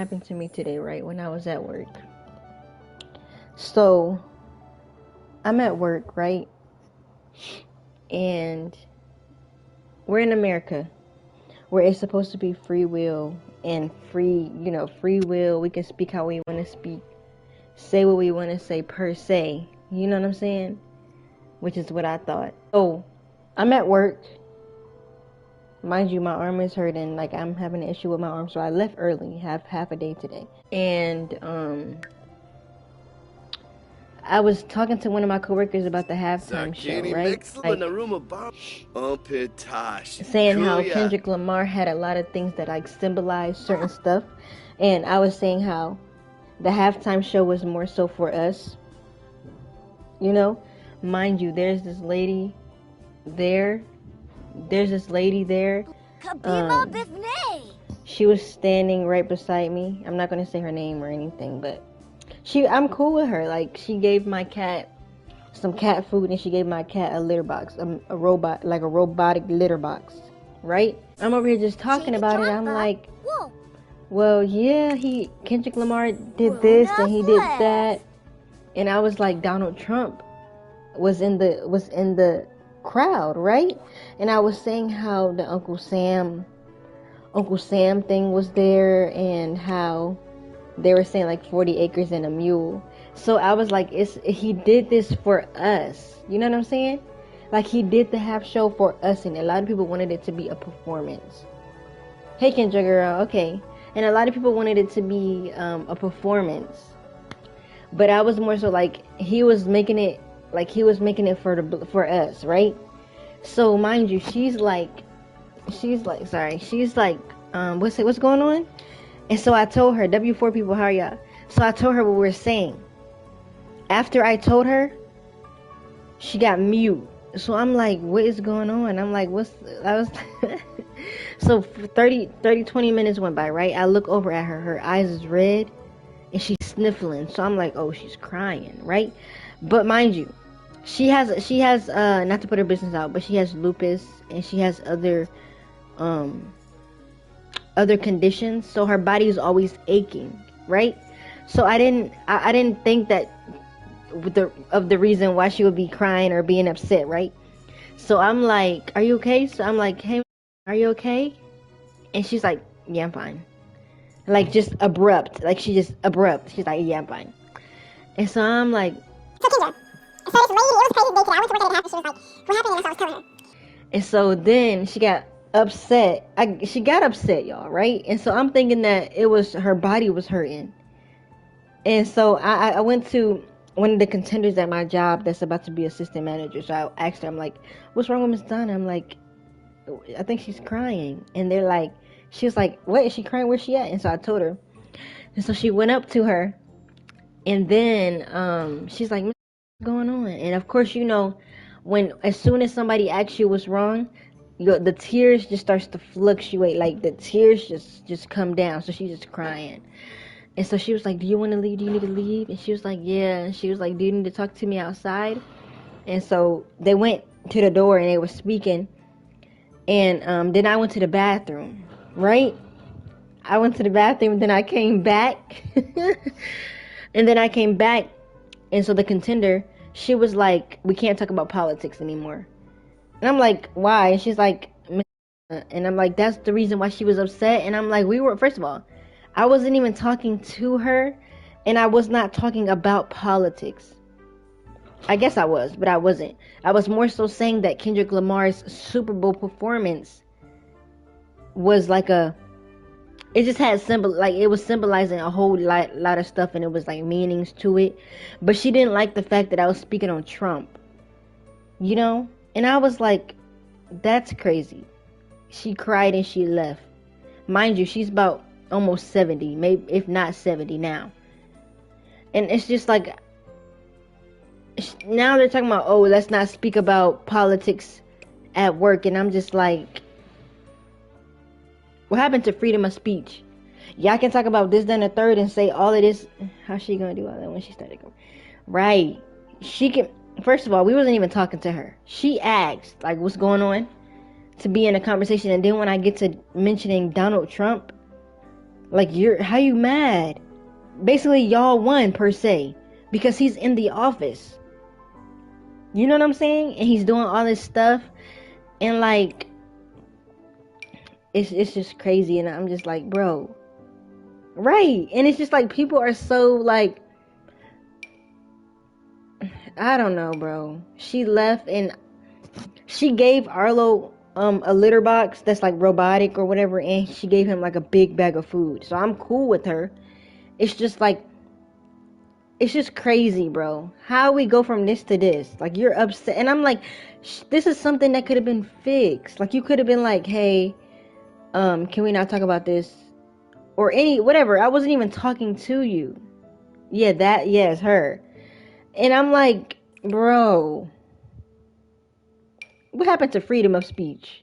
happened to me today, right, when I was at work. So, I'm at work, right? And we're in America, where it's supposed to be free will and free will. We can speak how we want to speak, say what we want to say per se. You know what I'm saying? Which is what I thought. So, I'm at work. Mind you, my arm is hurting. Like, I'm having an issue with my arm, so I left early, half a day today. And I was talking to one of my coworkers about the halftime show, right? Like, saying how Kendrick Lamar had a lot of things that like symbolized certain stuff, and I was saying how the halftime show was more so for us. You know, mind you, there's this lady there. She was standing right beside me. I'm not gonna say her name or anything, but I'm cool with her. Like, she gave my cat some cat food, and she gave my cat a litter box, a robotic litter box, right? I'm over here just talking about it. I'm like, well, yeah, Kendrick Lamar did this and he did that, and I was like, Donald Trump was in the crowd, right? And I was saying how the Uncle Sam thing was there, and how they were saying like 40 acres and a mule. So I was like, he did this for us. You know what I'm saying? Like, he did the half show for us, and a lot of people wanted it to be a performance. Hey, Kendra girl, okay. And a lot of people wanted it to be a performance. But I was more so like, he was making it for us, right? So mind you, she's like, what's going on? And so I told her, W4 people, how are y'all? So I told her what we were saying. After I told her, she got mute. So I'm like, what is going on? I'm like, so 20 minutes went by, right? I look over at her. Her eyes is red, and she's sniffling. So I'm like, oh, she's crying, right? But mind you, she has not to put her business out, but she has lupus, and she has other conditions, so her body is always aching, right? So I didn't think that the reason why she would be crying or being upset, right? So I'm like, are you okay? So I'm like, hey, are you okay? And she's like, yeah, I'm fine. Like, just abrupt. Like, she's like, yeah, I'm fine. And so I'm like, so Kendra, so this lady, it was crazy day today. I went to work at 8:30. She was like, what happened? And I was telling her. And so then she got upset. She got upset, y'all, right? And so I'm thinking that it was her body was hurting. And so I went to one of the contenders at my job that's about to be assistant manager. So I asked her, I'm like, what's wrong with Miss Donna? I'm like, I think she's crying. And they're like, she was like, what, is she crying? Where's she at? And so I told her. And so she went up to her, and then she's like, what's going on? And of course, you know, as soon as somebody asks you what's wrong, the tears just starts to fluctuate. Like, the tears just come down. So she's just crying. And so she was like, do you want to leave? Do you need to leave? And she was like, yeah. And she was like, do you need to talk to me outside? And so they went to the door, and they were speaking. And then I went to the bathroom, right? I went to the bathroom, then I came back. And then I came back. And so the contender, she was like, we can't talk about politics anymore. And I'm like, why? And she's like, and I'm like, that's the reason why she was upset. And I'm like, first of all, I wasn't even talking to her, and I was not talking about politics. I guess I was, but I wasn't. I was more so saying that Kendrick Lamar's Super Bowl performance was like it just had it was symbolizing a whole lot of stuff, and it was like meanings to it. But she didn't like the fact that I was speaking on Trump, you know? And I was like, that's crazy. She cried and she left. Mind you, she's about almost 70, maybe if not 70 now. And it's just like, now they're talking about, oh, let's not speak about politics at work. And I'm just like, what happened to freedom of speech? Y'all can talk about this, then the third, and say all of this. How's she gonna do all that when she started going? Right. She can. First of all, we wasn't even talking to her. She asked, like, what's going on, to be in a conversation. And then when I get to mentioning Donald Trump, Like, how you mad? Basically, y'all won per se because he's in the office. You know what I'm saying? And he's doing all this stuff, and like, it's just crazy. And I'm just like, bro, right? And it's just like people are so like, I don't know, bro. She left and she gave Arlo a litter box that's like robotic or whatever, and she gave him like a big bag of food. So I'm cool with her. It's just like, it's just crazy, bro. How we go from this to this? Like, you're upset, and I'm like, this is something that could have been fixed. Like, you could have been like, hey, can we not talk about this or any whatever? I wasn't even talking to you. Yeah, yes, her. And I'm like, bro, what happened to freedom of speech?